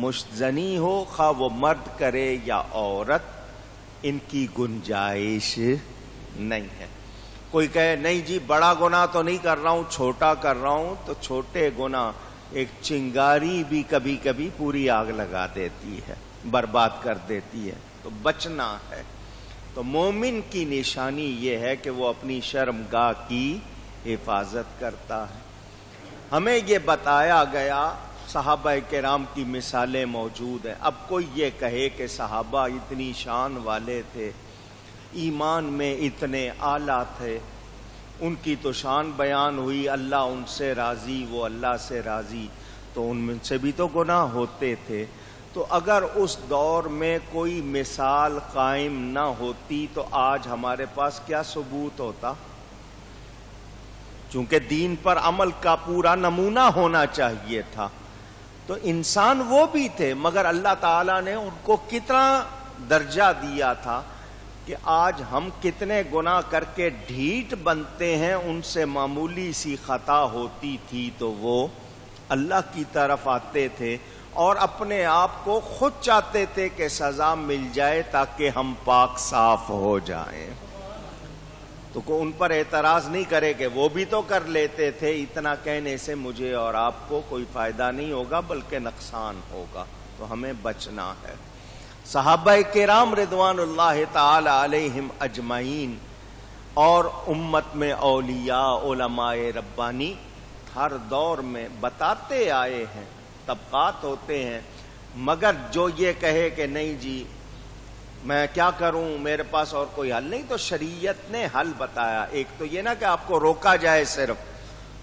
مشت-زنی ہو، خواہ وہ مرد کرے یا عورت، ان کی گنجائش نہیں ہے۔ کوئی کہے نہیں جی بڑا گناہ تو نہیں کر رہا ہوں، چھوٹا کر رہا ہوں، تو چھوٹے گناہ، ایک چنگاری بھی کبھی کبھی پوری آگ لگا دیتی ہے، برباد کر دیتی ہے، تو بچنا ہے۔ تو مومن کی نشانی یہ ہے کہ وہ اپنی شرمگاہ کی حفاظت کرتا ہے۔ ہمیں یہ بتایا گیا، صحابہ کرام کی مثالیں موجود ہیں۔ اب کوئی یہ کہے کہ صحابہ اتنی شان والے تھے، ایمان میں اتنے اعلیٰ تھے، ان کی تو شان بیان ہوئی، اللہ ان سے راضی، وہ اللہ سے راضی، تو ان میں سے بھی تو گناہ ہوتے تھے۔ تو اگر اس دور میں کوئی مثال قائم نہ ہوتی تو آج ہمارے پاس کیا ثبوت ہوتا؟ چونکہ دین پر عمل کا پورا نمونہ ہونا چاہیے تھا۔ تو انسان وہ بھی تھے، مگر اللہ تعالیٰ نے ان کو کتنا درجہ دیا تھا کہ آج ہم کتنے گناہ کر کے ڈھیٹ بنتے ہیں، ان سے معمولی سی خطا ہوتی تھی تو وہ اللہ کی طرف آتے تھے اور اپنے آپ کو خود چاہتے تھے کہ سزا مل جائے تاکہ ہم پاک صاف ہو جائیں۔ تو کوئی ان پر اعتراض نہیں کرے کہ وہ بھی تو کر لیتے تھے، اتنا کہنے سے مجھے اور آپ کو کوئی فائدہ نہیں ہوگا بلکہ نقصان ہوگا، تو ہمیں بچنا ہے۔ صحابہ کرام رضوان اللہ تعالی علیہم اجمعین اور امت میں اولیاء علماء ربانی ہر دور میں بتاتے آئے ہیں، طبقات ہوتے ہیں، مگر جو یہ کہے کہ نہیں جی میں کیا کروں، میرے پاس اور کوئی حل نہیں، تو شریعت نے حل بتایا۔ ایک تو یہ نہ کہ آپ کو روکا جائے صرف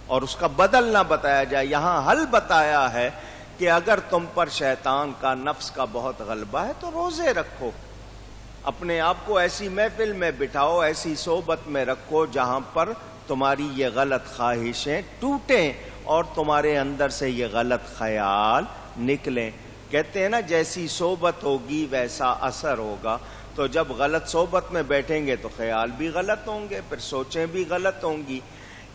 اور اس کا بدل نہ بتایا جائے، یہاں حل بتایا ہے کہ اگر تم پر شیطان کا، نفس کا بہت غلبہ ہے تو روزے رکھو، اپنے آپ کو ایسی محفل میں بٹھاؤ، ایسی صحبت میں رکھو جہاں پر تمہاری یہ غلط خواہشیں ٹوٹیں اور تمہارے اندر سے یہ غلط خیال نکلیں۔ کہتے ہیں نا جیسی صحبت ہوگی ویسا اثر ہوگا، تو جب غلط صحبت میں بیٹھیں گے تو خیال بھی غلط ہوں گے، پھر سوچیں بھی غلط ہوں گی۔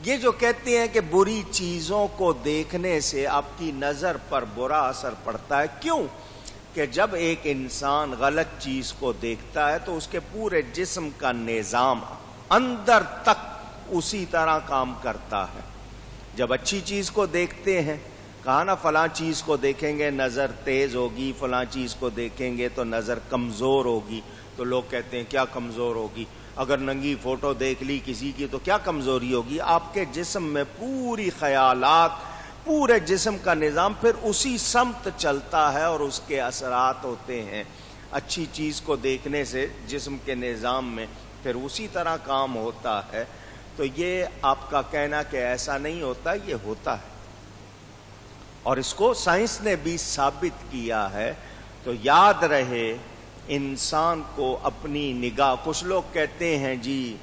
یہ جو کہتے ہیں کہ بری چیزوں کو دیکھنے سے آپ کی نظر پر برا اثر پڑتا ہے، کیوں؟ کہ جب ایک انسان غلط چیز کو دیکھتا ہے تو اس کے پورے جسم کا نظام اندر تک اسی طرح کام کرتا ہے۔ جب اچھی چیز کو دیکھتے ہیں، کہا نا فلاں چیز کو دیکھیں گے نظر تیز ہوگی، فلاں چیز کو دیکھیں گے تو نظر کمزور ہوگی، تو لوگ کہتے ہیں کیا کمزور ہوگی؟ اگر ننگی فوٹو دیکھ لی کسی کی تو کیا کمزوری ہوگی؟ آپ کے جسم میں پوری خیالات، پورے جسم کا نظام پھر اسی سمت چلتا ہے اور اس کے اثرات ہوتے ہیں۔ اچھی چیز کو دیکھنے سے جسم کے نظام میں پھر اسی طرح کام ہوتا ہے۔ تو یہ آپ کا کہنا کہ ایسا نہیں ہوتا، یہ ہوتا ہے، اور اس کو سائنس نے بھی ثابت کیا ہے۔ تو یاد رہے انسان کو اپنی نگاہ، کچھ لوگ کہتے ہیں جی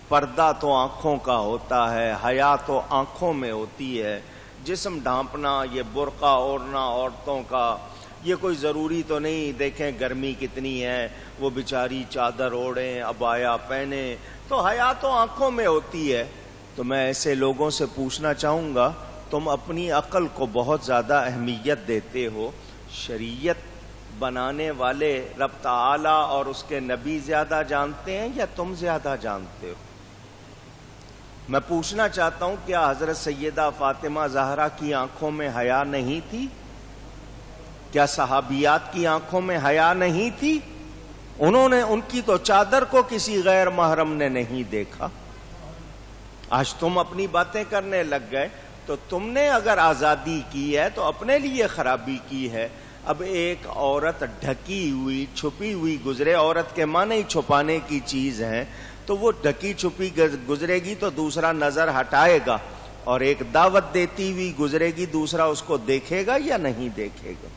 پردہ تو آنکھوں کا ہوتا ہے، حیا تو آنکھوں میں ہوتی ہے، جسم ڈھانپنا، یہ برقع اوڑھنا عورتوں کا یہ کوئی ضروری تو نہیں، دیکھیں گرمی کتنی ہے، وہ بیچاری چادر اوڑھیں، عبایا پہنیں، تو حیا تو آنکھوں میں ہوتی ہے۔ تو میں ایسے لوگوں سے پوچھنا چاہوں گا، تم اپنی عقل کو بہت زیادہ اہمیت دیتے ہو، شریعت بنانے والے رب تعالی اور اس کے نبی زیادہ جانتے ہیں یا تم زیادہ جانتے ہو؟ میں پوچھنا چاہتا ہوں کیا حضرت سیدہ فاطمہ زہرا کی آنکھوں میں حیا نہیں تھی؟ کیا صحابیات کی آنکھوں میں حیا نہیں تھی؟ ان کی تو چادر کو کسی غیر محرم نے نہیں دیکھا۔ آج تم اپنی باتیں کرنے لگ گئے، تو تم نے اگر آزادی کی ہے تو اپنے لیے خرابی کی ہے۔ اب ایک عورت ڈھکی ہوئی چھپی ہوئی گزرے، عورت کے معنی چھپانے کی چیز ہے، تو وہ ڈھکی چھپی گزرے گی تو دوسرا نظر ہٹائے گا، اور ایک دعوت دیتی ہوئی گزرے گی دوسرا اس کو دیکھے گا یا نہیں دیکھے گا؟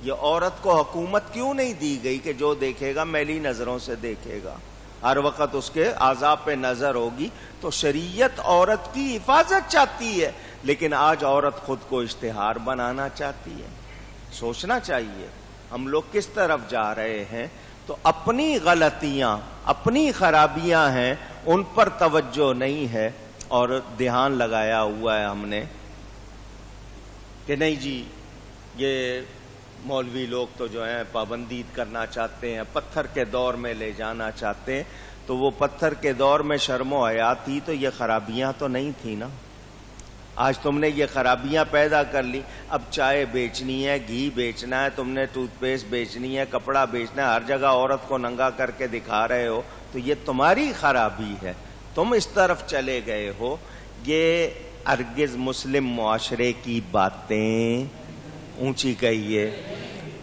یہ عورت کو حکومت کیوں نہیں دی گئی کہ جو دیکھے گا میلی نظروں سے دیکھے گا، ہر وقت اس کے اعضاء پہ نظر ہوگی؟ تو شریعت عورت کی حفاظت چاہتی ہے، لیکن آج عورت خود کو اشتہار بنانا چاہتی ہے۔ سوچنا چاہیے ہم لوگ کس طرف جا رہے ہیں۔ تو اپنی غلطیاں، اپنی خرابیاں ہیں، ان پر توجہ نہیں ہے، اور دھیان لگایا ہوا ہے ہم نے کہ نہیں جی یہ مولوی لوگ تو جو ہیں پابندی کرنا چاہتے ہیں، پتھر کے دور میں لے جانا چاہتے ہیں، تو وہ پتھر کے دور میں شرم و حیا تھی تو یہ خرابیاں تو نہیں تھی نا۔ آج تم نے یہ خرابیاں پیدا کر لی، اب چائے بیچنی ہے، گھی بیچنا ہے، تم نے ٹوتھ پیسٹ بیچنی ہے، کپڑا بیچنا ہے، ہر جگہ عورت کو ننگا کر کے دکھا رہے ہو، تو یہ تمہاری خرابی ہے، تم اس طرف چلے گئے ہو۔ یہ ہرگز مسلم معاشرے کی باتیں اونچی کہیے۔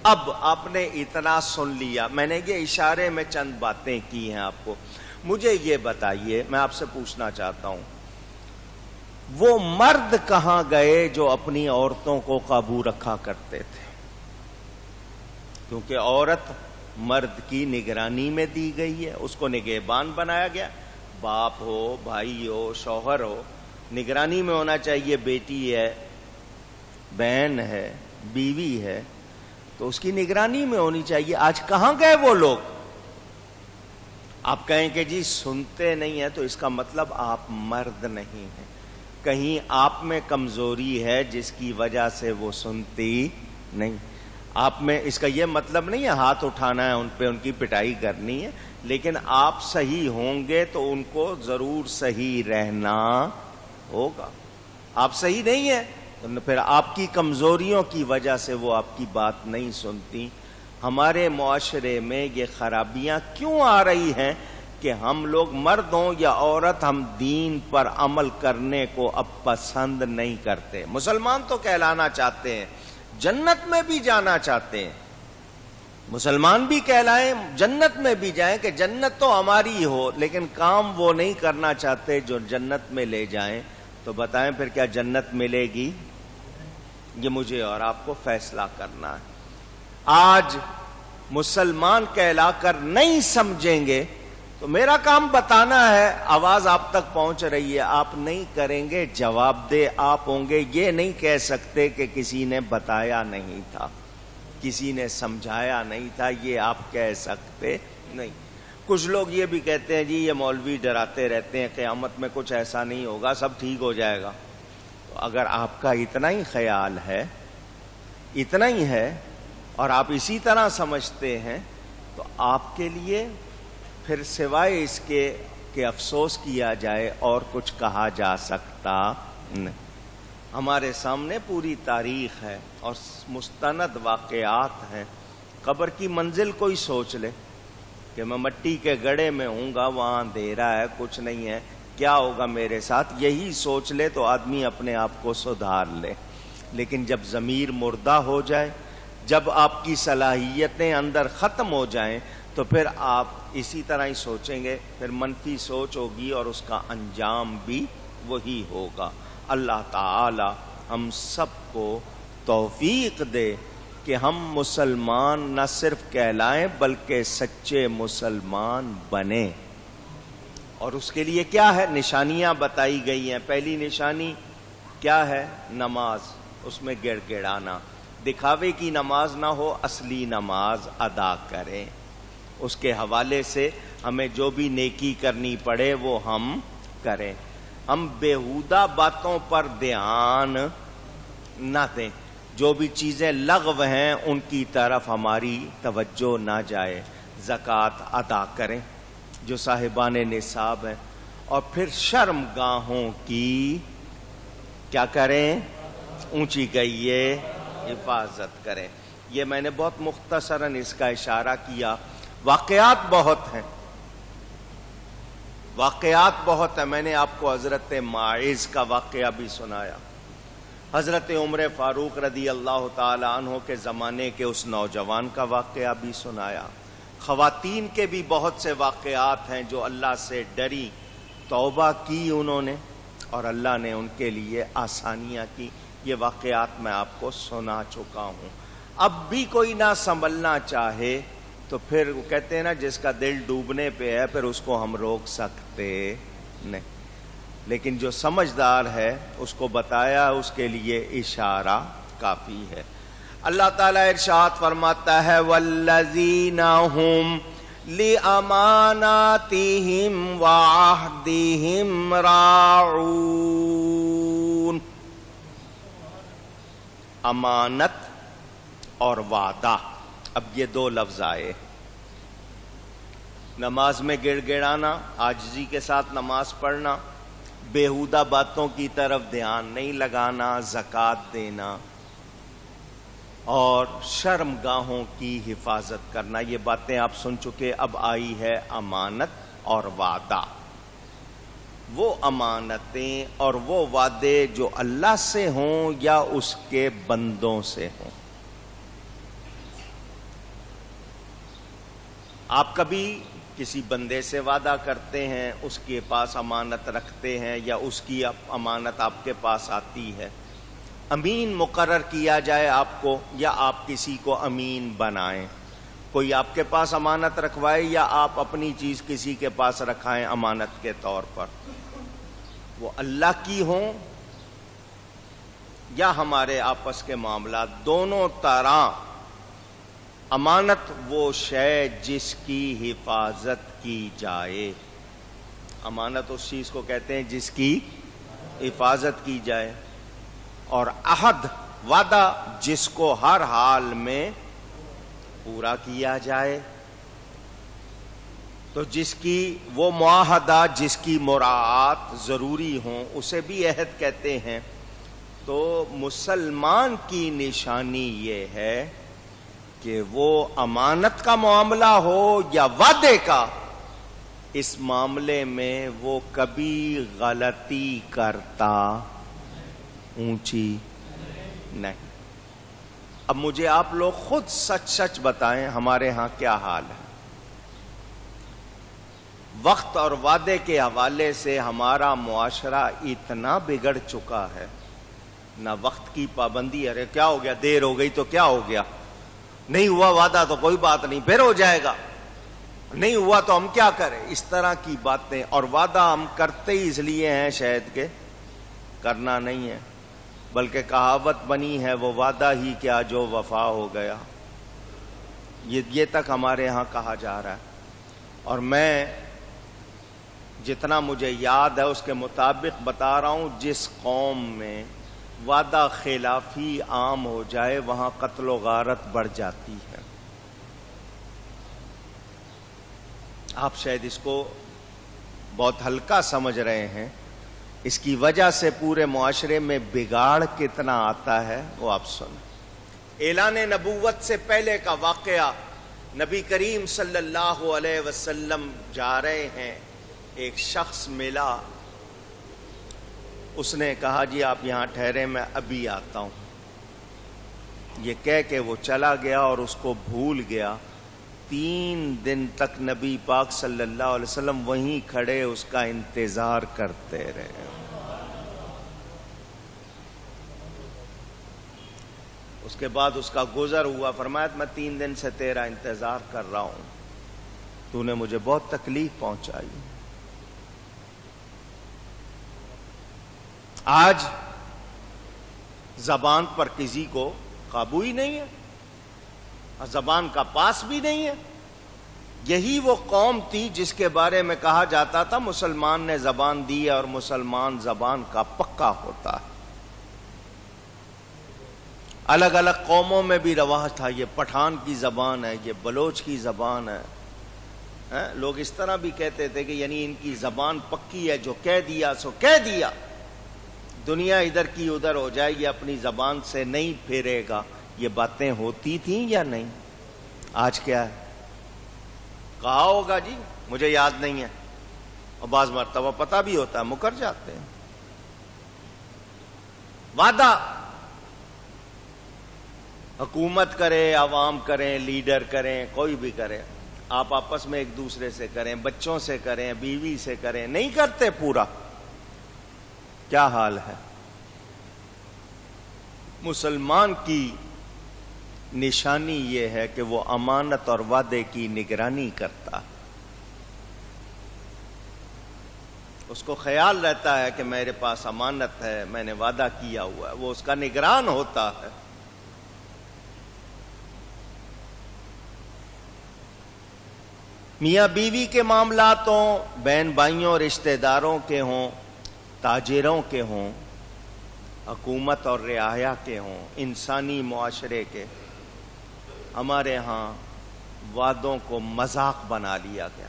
اب آپ نے اتنا سن لیا، میں نے یہ اشارے میں چند باتیں کی ہیں آپ کو۔ مجھے یہ بتائیے، میں آپ سے پوچھنا چاہتا ہوں، وہ مرد کہاں گئے جو اپنی عورتوں کو قابو رکھا کرتے تھے؟ کیونکہ عورت مرد کی نگرانی میں دی گئی ہے، اس کو نگہبان بنایا گیا، باپ ہو، بھائی ہو، شوہر ہو، نگرانی میں ہونا چاہیے، بیٹی ہے، بہن ہے، بیوی ہے، تو اس کی نگرانی میں ہونی چاہیے۔ آج کہاں گئے وہ لوگ؟ آپ کہیں کہ جی سنتے نہیں ہیں، تو اس کا مطلب آپ مرد نہیں ہیں، کہیں آپ میں کمزوری ہے جس کی وجہ سے وہ سنتی نہیں۔ آپ میں اس کا یہ مطلب نہیں ہے ہاتھ اٹھانا ہے ان پہ، ان کی پٹائی کرنی ہے، لیکن آپ صحیح ہوں گے تو ان کو ضرور صحیح رہنا ہوگا۔ آپ صحیح نہیں ہیں تو پھر آپ کی کمزوریوں کی وجہ سے وہ آپ کی بات نہیں سنتی۔ ہمارے معاشرے میں یہ خرابیاں کیوں آ رہی ہیں کہ ہم لوگ مرد ہوں یا عورت، ہم دین پر عمل کرنے کو اب پسند نہیں کرتے۔ مسلمان تو کہلانا چاہتے ہیں، جنت میں بھی جانا چاہتے ہیں، مسلمان بھی کہلائیں، جنت میں بھی جائیں کہ جنت تو ہماری ہو، لیکن کام وہ نہیں کرنا چاہتے جو جنت میں لے جائیں۔ تو بتائیں پھر کیا جنت ملے گی؟ یہ مجھے اور آپ کو فیصلہ کرنا ہے۔ آج مسلمان کہلا کر نہیں سمجھیں گے تو میرا کام بتانا ہے، آواز آپ تک پہنچ رہی ہے، آپ نہیں کریں گے، جواب دے آپ ہوں گے۔ یہ نہیں کہہ سکتے کہ کسی نے بتایا نہیں تھا، کسی نے سمجھایا نہیں تھا، یہ آپ کہہ سکتے نہیں۔ کچھ لوگ یہ بھی کہتے ہیں جی یہ مولوی ڈراتے رہتے ہیں قیامت میں کچھ ایسا نہیں ہوگا، سب ٹھیک ہو جائے گا۔ تو اگر آپ کا اتنا ہی خیال ہے، اتنا ہی ہے، اور آپ اسی طرح سمجھتے ہیں، تو آپ کے لیے پھر سوائے اس کے کہ افسوس کیا جائے اور کچھ کہا جا سکتا نہیں۔ ہمارے سامنے پوری تاریخ ہے اور مستند واقعات ہیں۔ قبر کی منزل کوئی سوچ لے کہ میں مٹی کے گڑھے میں ہوں گا، وہاں اندھیرا ہے، کچھ نہیں ہے، کیا ہوگا میرے ساتھ، یہی سوچ لے تو آدمی اپنے آپ کو سدھار لے۔ لیکن جب ضمیر مردہ ہو جائے، جب آپ کی صلاحیتیں اندر ختم ہو جائیں، تو پھر آپ اسی طرح ہی سوچیں گے، پھر منفی سوچ ہوگی اور اس کا انجام بھی وہی ہوگا۔ اللہ تعالی ہم سب کو توفیق دے کہ ہم مسلمان نہ صرف کہلائیں بلکہ سچے مسلمان بنیں۔ اور اس کے لیے کیا ہے؟ نشانیاں بتائی گئی ہیں۔ پہلی نشانی کیا ہے؟ نماز، اس میں گڑ گڑانا، دکھاوے کی نماز نہ ہو، اصلی نماز ادا کریں۔ اس کے حوالے سے ہمیں جو بھی نیکی کرنی پڑے وہ ہم کریں، ہم بیہودہ باتوں پر دھیان نہ دیں، جو بھی چیزیں لغو ہیں ان کی طرف ہماری توجہ نہ جائے، زکوٰۃ ادا کریں جو صاحبان نصاب ہیں، اور پھر شرم گاہوں کی کیا کریں؟ اونچی کہیے، حفاظت کریں۔ یہ میں نے بہت مختصراً اس کا اشارہ کیا۔ واقعات بہت ہیں، واقعات بہت ہیں۔ میں نے آپ کو حضرت ماعز کا واقعہ بھی سنایا، حضرت عمر فاروق رضی اللہ تعالی عنہ کے زمانے کے اس نوجوان کا واقعہ بھی سنایا۔ خواتین کے بھی بہت سے واقعات ہیں جو اللہ سے ڈری، توبہ کی انہوں نے، اور اللہ نے ان کے لیے آسانیاں کی۔ یہ واقعات میں آپ کو سنا چکا ہوں۔ اب بھی کوئی نہ سنبھلنا چاہے تو پھر وہ کہتے ہیں نا جس کا دل ڈوبنے پہ ہے پھر اس کو ہم روک سکتے نہیں، لیکن جو سمجھدار ہے اس کو بتایا، اس کے لیے اشارہ کافی ہے۔ اللہ تعالیٰ ارشاد فرماتا ہے والذین هم لأماناتهم وعہدهم راعون۔ امانت اور وعدہ. اب یہ دو لفظ آئے. نماز میں گڑ گڑانا، عاجزی کے ساتھ نماز پڑھنا، بیہودہ باتوں کی طرف دھیان نہیں لگانا، زکوٰۃ دینا اور شرمگاہوں کی حفاظت کرنا. یہ باتیں آپ سن چکے. اب آئی ہے امانت اور وعدہ. وہ امانتیں اور وہ وعدے جو اللہ سے ہوں یا اس کے بندوں سے ہوں. آپ کبھی کسی بندے سے وعدہ کرتے ہیں، اس کے پاس امانت رکھتے ہیں یا اس کی امانت آپ کے پاس آتی ہے، امین مقرر کیا جائے آپ کو یا آپ کسی کو امین بنائیں. کوئی آپ کے پاس امانت رکھوائے یا آپ اپنی چیز کسی کے پاس رکھائیں امانت کے طور پر، وہ اللہ کی ہوں یا ہمارے آپس کے معاملات، دونوں طرح امانت وہ شے جس کی حفاظت کی جائے. امانت اس چیز کو کہتے ہیں جس کی حفاظت کی جائے، اور عہد وعدہ جس کو ہر حال میں پورا کیا جائے. تو جس کی وہ معاہدہ جس کی مراعات ضروری ہوں اسے بھی عہد کہتے ہیں. تو مسلمان کی نشانی یہ ہے کہ وہ امانت کا معاملہ ہو یا وعدے کا، اس معاملے میں وہ کبھی غلطی کرتا اونچی نہیں. اب مجھے آپ لوگ خود سچ سچ بتائیں ہمارے ہاں کیا حال ہے. وقت اور وعدے کے حوالے سے ہمارا معاشرہ اتنا بگڑ چکا ہے. نہ وقت کی پابندی، ارے کیا ہو گیا، دیر ہو گئی تو کیا ہو گیا، نہیں ہوا وعدہ تو کوئی بات نہیں، پھر ہو جائے گا، نہیں ہوا تو ہم کیا کریں، اس طرح کی باتیں. اور وعدہ ہم کرتے ہی اس لیے ہیں شاید کہ کرنا نہیں ہے، بلکہ کہاوت بنی ہے وہ وعدہ ہی کیا جو وفا ہو گیا. یہ تک ہمارے ہاں کہا جا رہا ہے. اور میں جتنا مجھے یاد ہے اس کے مطابق بتا رہا ہوں، جس قوم میں وعدہ خلافی عام ہو جائے وہاں قتل و غارت بڑھ جاتی ہے. آپ شاید اس کو بہت ہلکا سمجھ رہے ہیں. اس کی وجہ سے پورے معاشرے میں بگاڑ کتنا آتا ہے وہ آپ سنیں. اعلان نبوت سے پہلے کا واقعہ، نبی کریم صلی اللہ علیہ وسلم جا رہے ہیں، ایک شخص ملا، اس نے کہا جی آپ یہاں ٹھہرے میں ابھی آتا ہوں. یہ کہہ کے وہ چلا گیا اور اس کو بھول گیا. 3 دن تک نبی پاک صلی اللہ علیہ وسلم وہیں کھڑے اس کا انتظار کرتے رہے. اس کے بعد اس کا گزر ہوا. فرمایا میں 3 دن سے تیرا انتظار کر رہا ہوں، تو نے مجھے بہت تکلیف پہنچائی. آج زبان پر کسی کو قابو ہی نہیں ہے، زبان کا پاس بھی نہیں ہے. یہی وہ قوم تھی جس کے بارے میں کہا جاتا تھا مسلمان نے زبان دی ہے اور مسلمان زبان کا پکا ہوتا ہے. الگ الگ قوموں میں بھی رواج تھا، یہ پٹھان کی زبان ہے، یہ بلوچ کی زبان ہے. لوگ اس طرح بھی کہتے تھے کہ یعنی ان کی زبان پکی ہے، جو کہہ دیا سو کہہ دیا. دنیا ادھر کی ادھر ہو جائے یہ اپنی زبان سے نہیں پھیرے گا. یہ باتیں ہوتی تھیں یا نہیں؟ آج کیا ہے؟ کہا ہوگا جی مجھے یاد نہیں ہے، اور بعض مرتبہ پتہ بھی ہوتا ہے مکر جاتے ہیں. وعدہ حکومت کرے، عوام کریں، لیڈر کریں، کوئی بھی کرے، آپ آپس میں ایک دوسرے سے کریں، بچوں سے کریں، بیوی سے کریں، نہیں کرتے پورا. کیا حال ہے؟ مسلمان کی نشانی یہ ہے کہ وہ امانت اور وعدے کی نگرانی کرتا. اس کو خیال رہتا ہے کہ میرے پاس امانت ہے، میں نے وعدہ کیا ہوا ہے، وہ اس کا نگران ہوتا ہے. میاں بیوی کے معاملات ہوں، بہن بھائیوں رشتہ داروں کے ہوں، تاجروں کے ہوں، حکومت اور رعایا کے ہوں، انسانی معاشرے کے، ہمارے ہاں وعدوں کو مذاق بنا لیا گیا.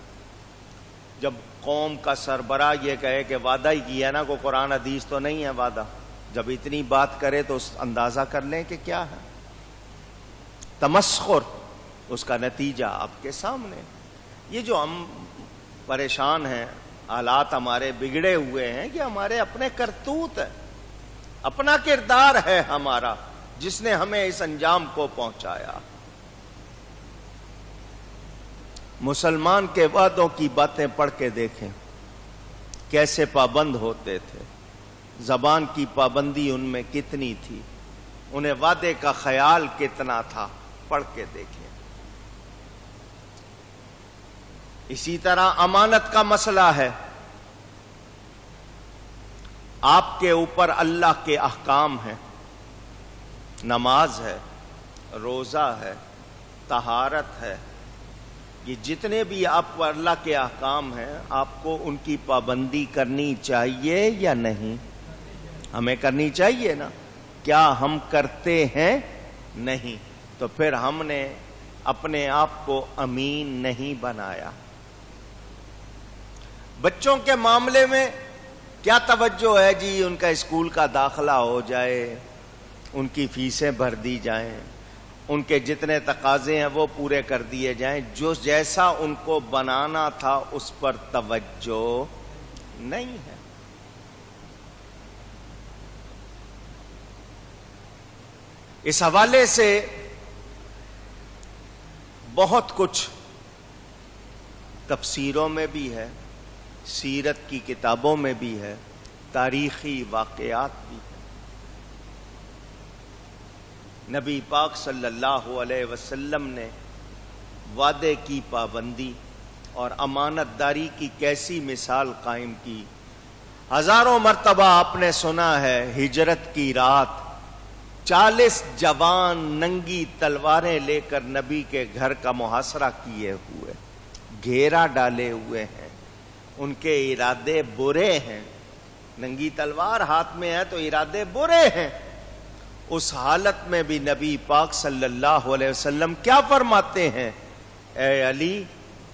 جب قوم کا سربراہ یہ کہے کہ وعدہ ہی کیا نا، کو قرآن حدیث تو نہیں ہے وعدہ، جب اتنی بات کرے تو اس اندازہ کر لیں کہ کیا ہے. تمسخر، اس کا نتیجہ آپ کے سامنے. یہ جو ہم پریشان ہیں، حالات ہمارے بگڑے ہوئے ہیں، کہ ہمارے اپنے کرتوت ہے، اپنا کردار ہے ہمارا، جس نے ہمیں اس انجام کو پہنچایا. مسلمان کے وعدوں کی باتیں پڑھ کے دیکھیں کیسے پابند ہوتے تھے، زبان کی پابندی ان میں کتنی تھی، انہیں وعدے کا خیال کتنا تھا، پڑھ کے دیکھیں. اسی طرح امانت کا مسئلہ ہے. آپ کے اوپر اللہ کے احکام ہیں، نماز ہے، روزہ ہے، طہارت ہے، یہ جتنے بھی آپ پر اللہ کے احکام ہیں، آپ کو ان کی پابندی کرنی چاہیے یا نہیں؟ ہمیں کرنی چاہیے نا. کیا ہم کرتے ہیں؟ نہیں. تو پھر ہم نے اپنے آپ کو امین نہیں بنایا. بچوں کے معاملے میں کیا توجہ ہے جی؟ ان کا اسکول کا داخلہ ہو جائے، ان کی فیسیں بھر دی جائیں، ان کے جتنے تقاضے ہیں وہ پورے کر دیے جائیں. جو جیسا ان کو بنانا تھا اس پر توجہ نہیں ہے. اس حوالے سے بہت کچھ تفسیروں میں بھی ہے، سیرت کی کتابوں میں بھی ہے، تاریخی واقعات بھی ہے. نبی پاک صلی اللہ علیہ وسلم نے وعدے کی پابندی اور امانت داری کی کیسی مثال قائم کی. ہزاروں مرتبہ آپ نے سنا ہے ہجرت کی رات 40 جوان ننگی تلواریں لے کر نبی کے گھر کا محاصرہ کیے ہوئے، گھیرا ڈالے ہوئے ہیں. ان کے ارادے برے ہیں، ننگی تلوار ہاتھ میں ہے تو ارادے برے ہیں. اس حالت میں بھی نبی پاک صلی اللہ علیہ وسلم کیا فرماتے ہیں؟ اے علی،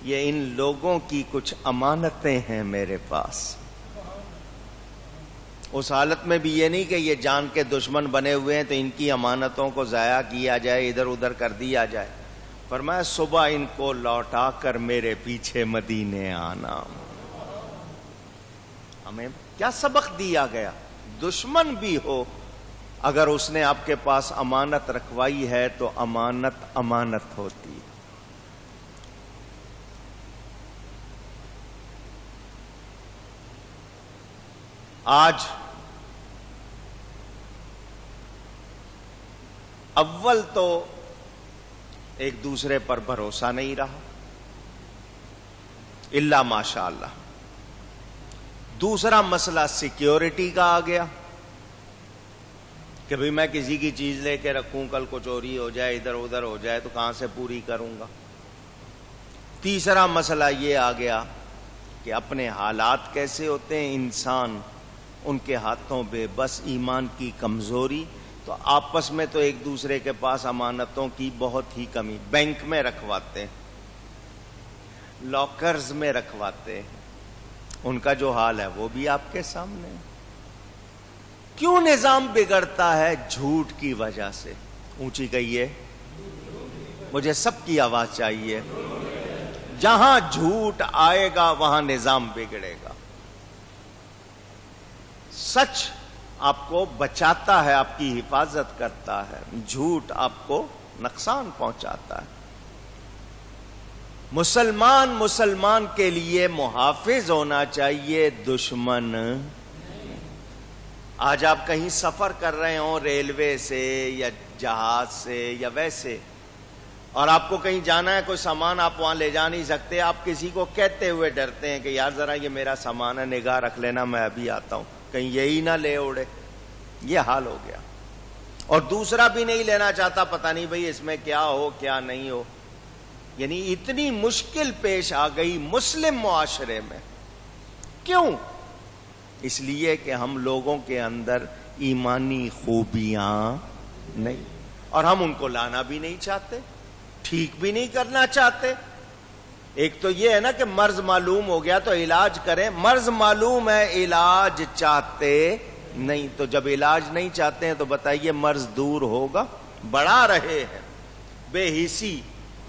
یہ ان لوگوں کی کچھ امانتیں ہیں میرے پاس. اس حالت میں بھی یہ نہیں کہ یہ جان کے دشمن بنے ہوئے ہیں تو ان کی امانتوں کو ضائع کیا جائے، ادھر ادھر کر دیا جائے. فرمایا صبح ان کو لوٹا کر میرے پیچھے مدینے آنا. ہمیں کیا سبق دیا گیا؟ دشمن بھی ہو، اگر اس نے آپ کے پاس امانت رکھوائی ہے تو امانت امانت ہوتی. آج اول تو ایک دوسرے پر بھروسہ نہیں رہا، الا ماشاء اللہ. دوسرا مسئلہ سیکیورٹی کا آ گیا کہ بھئی میں کسی کی چیز لے کے رکھوں، کل کو چوری ہو جائے، ادھر ادھر ہو جائے تو کہاں سے پوری کروں گا. تیسرا مسئلہ یہ آ گیا کہ اپنے حالات کیسے ہوتے ہیں، انسان ان کے ہاتھوں بے بس، ایمان کی کمزوری، تو آپس میں تو ایک دوسرے کے پاس امانتوں کی بہت ہی کمی. بینک میں رکھواتے ہیں، لاکرز میں رکھواتے ہیں، ان کا جو حال ہے وہ بھی آپ کے سامنے ہے. کیوں نظام بگڑتا ہے؟ جھوٹ کی وجہ سے. اونچی کہیے، مجھے سب کی آواز چاہیے. جہاں جھوٹ آئے گا وہاں نظام بگڑے گا. سچ آپ کو بچاتا ہے، آپ کی حفاظت کرتا ہے، جھوٹ آپ کو نقصان پہنچاتا ہے. مسلمان کے لیے محافظ ہونا چاہیے، دشمن. آج آپ کہیں سفر کر رہے ہوں ریلوے سے یا جہاز سے یا ویسے، اور آپ کو کہیں جانا ہے، کوئی سامان آپ وہاں لے جا نہیں سکتے، آپ کسی کو کہتے ہوئے ڈرتے ہیں کہ یار ذرا یہ میرا سامان ہے، نگاہ رکھ لینا، میں ابھی آتا ہوں، کہیں یہی نہ لے اڑے. یہ حال ہو گیا. اور دوسرا بھی نہیں لینا چاہتا، پتہ نہیں بھئی اس میں کیا ہو کیا نہیں ہو. یعنی اتنی مشکل پیش آ گئی مسلم معاشرے میں. کیوں؟ اس لیے کہ ہم لوگوں کے اندر ایمانی خوبیاں نہیں، اور ہم ان کو لانا بھی نہیں چاہتے. ٹھیک بھی نہیں کرنا چاہتے. ایک تو یہ ہے نا کہ مرض معلوم ہو گیا تو علاج کریں. مرض معلوم ہے علاج چاہتے نہیں. تو جب علاج نہیں چاہتے ہیں تو بتائیے مرض دور ہوگا؟ بڑھا رہے ہیں. بے حسی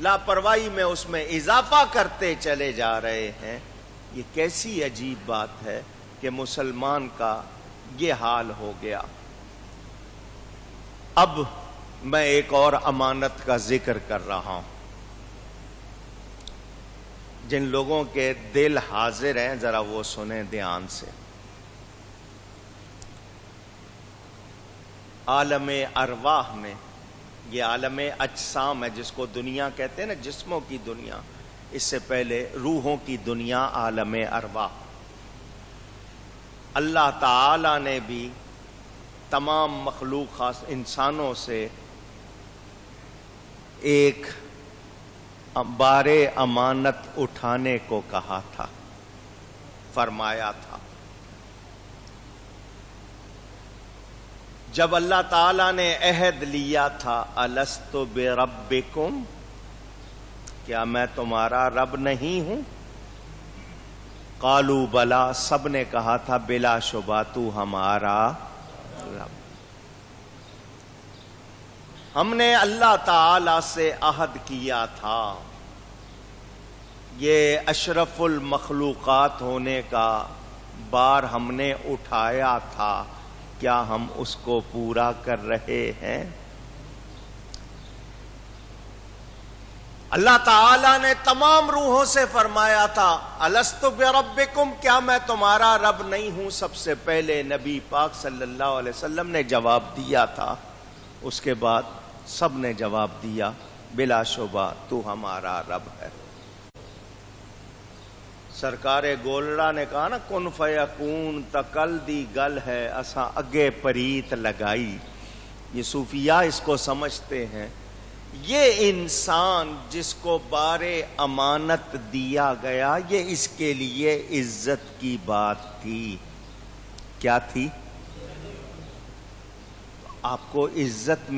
لاپرواہی میں اس میں اضافہ کرتے چلے جا رہے ہیں. یہ کیسی عجیب بات ہے کہ مسلمان کا یہ حال ہو گیا. اب میں ایک اور امانت کا ذکر کر رہا ہوں. جن لوگوں کے دل حاضر ہیں ذرا وہ سنیں دھیان سے. عالم ارواح میں، یہ عالم اجسام ہے جس کو دنیا کہتے ہیں نا، جسموں کی دنیا. اس سے پہلے روحوں کی دنیا عالم ارواح. اللہ تعالی نے بھی تمام مخلوق خاص انسانوں سے ایک بار امانت اٹھانے کو کہا تھا، فرمایا تھا. جب اللہ تعالی نے عہد لیا تھا الست بربکم، کیا میں تمہارا رب نہیں ہوں؟ قالوا بلا، سب نے کہا تھا بلا شبہ تو ہمارا رب. ہم نے اللہ تعالی سے عہد کیا تھا، یہ اشرف المخلوقات ہونے کا بار ہم نے اٹھایا تھا، کیا ہم اس کو پورا کر رہے ہیں؟ اللہ تعالی نے تمام روحوں سے فرمایا تھا الست بربکم، کیا میں تمہارا رب نہیں ہوں؟ سب سے پہلے نبی پاک صلی اللہ علیہ وسلم نے جواب دیا تھا. اس کے بعد سب نے جواب دیا بلا شبہ تو ہمارا رب ہے. سرکار گولڑا نے کہا نا کن فیکون تکل دی گل ہے اساں اگے پریت لگائی. یہ صوفیاء اس کو سمجھتے ہیں. یہ انسان جس کو بار امانت دیا گیا، یہ اس کے لیے عزت کی بات تھی. کیا تھی؟ آپ کو عزت